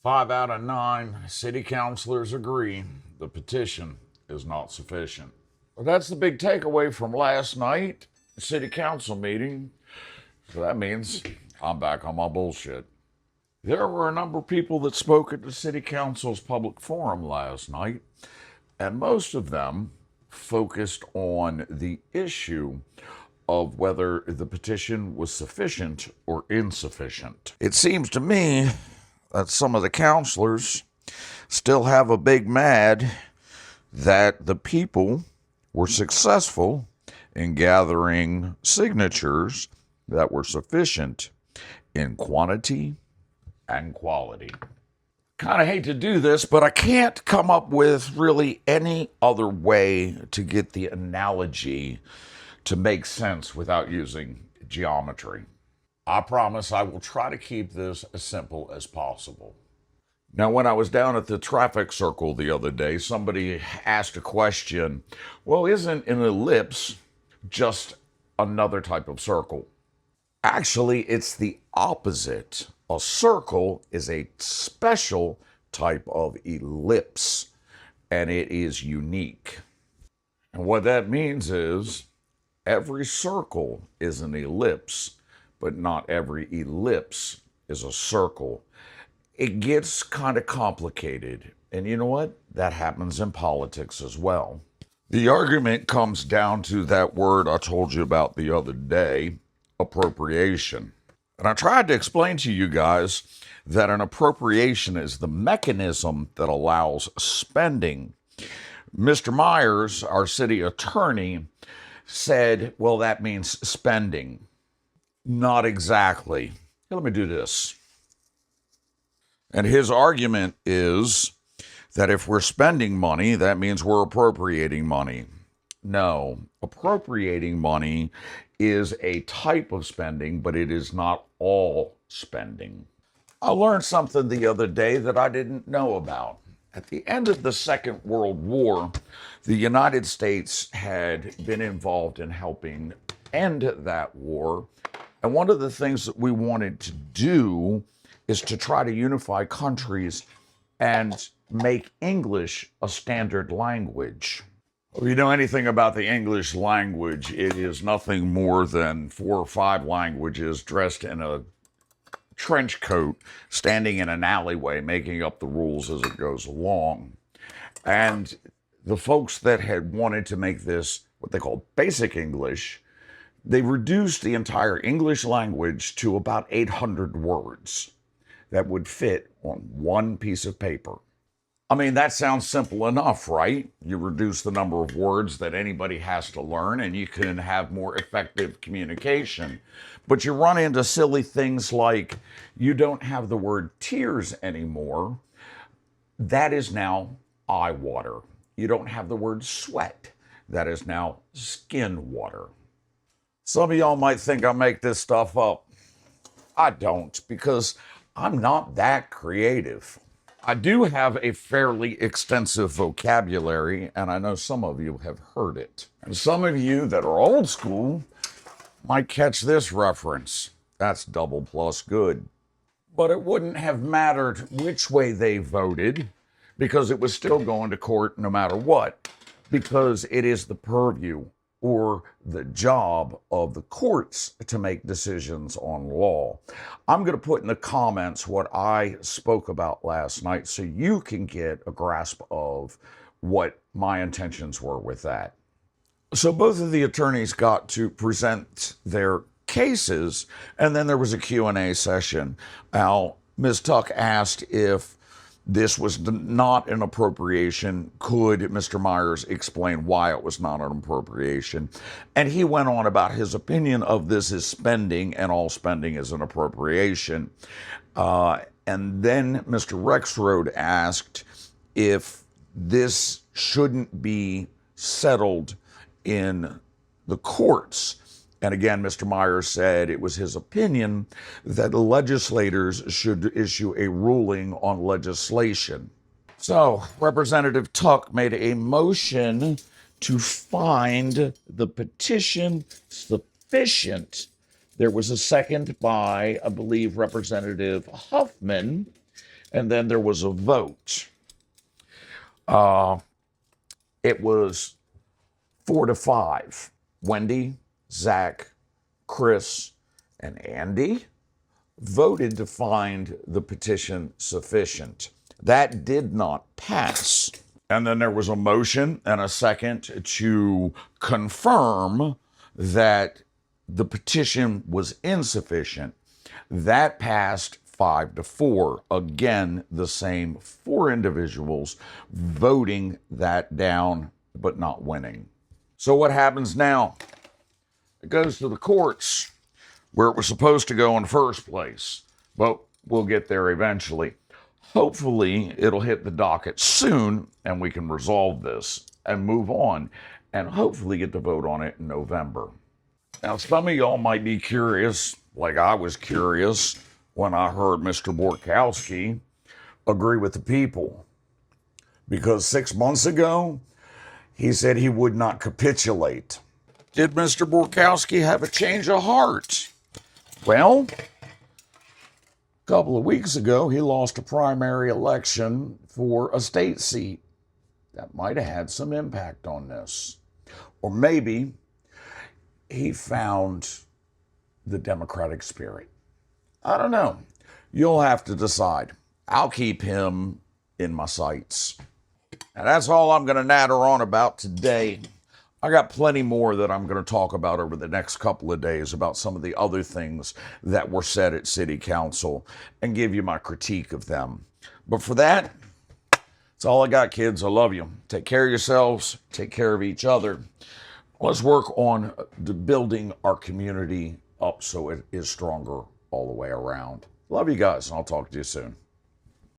5 out of 9 city councilors agree the petition is not sufficient. Well, that's the big takeaway from last night, city council meeting. So that means I'm back on my bullshit. There were a number of people that spoke at the city council's public forum last night, and most of them focused on the issue of whether the petition was sufficient or insufficient. It seems to me that some of the counselors still have a big mad that the people were successful in gathering signatures that were sufficient in quantity and quality. Kind of hate to do this, but I can't come up with really any other way to get the analogy to make sense without using geometry. I promise I will try to keep this as simple as possible. Now, when I was down at the traffic circle the other day, somebody asked a question, well, isn't an ellipse just another type of circle? Actually, it's the opposite. A circle is a special type of ellipse, and it is unique. And what that means is every circle is an ellipse, but not every ellipse is a circle. It gets kind of complicated. And you know what? That happens in politics as well. The argument comes down to that word I told you about the other day, appropriation. And I tried to explain to you guys that an appropriation is the mechanism that allows spending. Mr. Myers, our city attorney, said, well, that means spending. Not exactly. Let me do this. And his argument is that if we're spending money, that means we're appropriating money. No, appropriating money is a type of spending, but it is not all spending. I learned something the other day that I didn't know about. At the end of the Second World War, the United States had been involved in helping end that war. And one of the things that we wanted to do is to try to unify countries and make English a standard language. If you know anything about the English language, it is nothing more than 4 or 5 languages dressed in a trench coat, standing in an alleyway, making up the rules as it goes along. And the folks that had wanted to make this what they call basic English, they reduced the entire English language to about 800 words that would fit on one piece of paper. I mean, that sounds simple enough, right? You reduce the number of words that anybody has to learn and you can have more effective communication. But you run into silly things like you don't have the word tears anymore. That is now eye water. You don't have the word sweat. That is now skin water. Some of y'all might think I make this stuff up. I don't, because I'm not that creative. I do have a fairly extensive vocabulary, and I know some of you have heard it. And some of you that are old school might catch this reference. That's double plus good. But it wouldn't have mattered which way they voted, because it was still going to court no matter what, because it is the purview or the job of the courts to make decisions on law. I'm going to put in the comments what I spoke about last night so you can get a grasp of what my intentions were with that. So both of the attorneys got to present their cases, and then there was a Q&A session. Now, Ms. Tuck asked if this was not an appropriation. Could Mr. Myers explain why it was not an appropriation? And he went on about his opinion of this is spending, and all spending is an appropriation. And then Mr. Rexroad asked if this shouldn't be settled in the courts. And again, Mr. Myers said it was his opinion that the legislators should issue a ruling on legislation. So Representative Tuck made a motion to find the petition sufficient. There was a second by, I believe, Representative Huffman. and then there was a vote. It was 4-5. Wendy, Zach, Chris, and Andy voted to find the petition sufficient. That did not pass. And then there was a motion and a second to confirm that the petition was insufficient. That passed 5-4. Again, the same 4 individuals voting that down, but not winning. So what happens now? It goes to the courts, where it was supposed to go in the first place, but we'll get there eventually. Hopefully, it'll hit the docket soon, and we can resolve this and move on, and hopefully get to vote on it in November. Now, some of y'all might be curious, like I was curious when I heard Mr. Borkowski agree with the people. Because 6 months ago, he said he would not capitulate. Did Mr. Borkowski have a change of heart? Well, a couple of weeks ago, he lost a primary election for a state seat. That might have had some impact on this. Or maybe he found the Democratic spirit. I don't know. You'll have to decide. I'll keep him in my sights. And that's all I'm going to natter on about today. I got plenty more that I'm going to talk about over the next couple of days about some of the other things that were said at City Council and give you my critique of them. But for that, that's all I got, kids. I love you. Take care of yourselves. Take care of each other. Let's work on building our community up so it is stronger all the way around. Love you guys, and I'll talk to you soon.